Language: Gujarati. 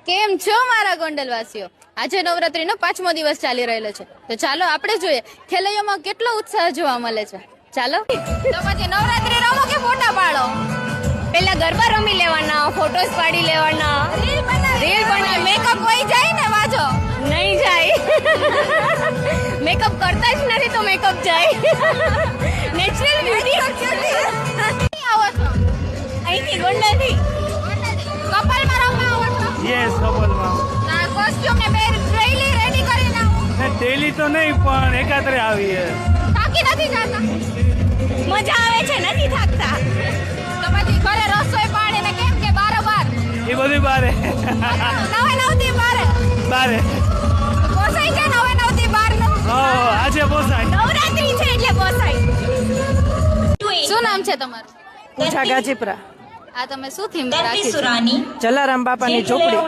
કેમ છો મારા ગોંડલવાસીઓ? આજે નવરાત્રીનો 5મો દિવસ ચાલી રહેલો છે, તો ચાલો આપણે જોઈએ ખેલૈયામાં કેટલો ઉત્સાહ જોવા મળે છે. ચાલો તો પછી નવરાત્રી રમો કે ફોટા પાડો? પેલા ગરબા રમી લેવાના, ફોટોસ પાડી લેવાના, રીલ બનાવી. મેકઅપ હોય જાય ને વાજો? નહીં જાય. મેકઅપ કરતા જ નથી તો મેકઅપ જાય. Natural beauty. આવો છો અહીંથી ગોંડલથી. કપલમાં રમવા આવો છો? યસ કપલમાં કોસ્ટ્યુમ ને ડેઈલી રેડી કરીને આવો? ડેલી તો નહીં પણ એકાત્રે આવીએ. થાકી નથી જતા? મજા આવે છે, નથી થાકતા. તો પછી ઘરે રસોઈ પાણી ને કેમ કે બારોબાર એ બધું બારે નવે નવથી બારે બારે પોસાઈ છે? નવે નવથી બાર આજે પોસાય. નવરાત્રી છે એટલે પોસાય. શું નામ છે તમારું? પૂછા ગાજીપરા આ તમે શું થીમ રાખી છે? જલારામ બાપાની ઝૂંપડી.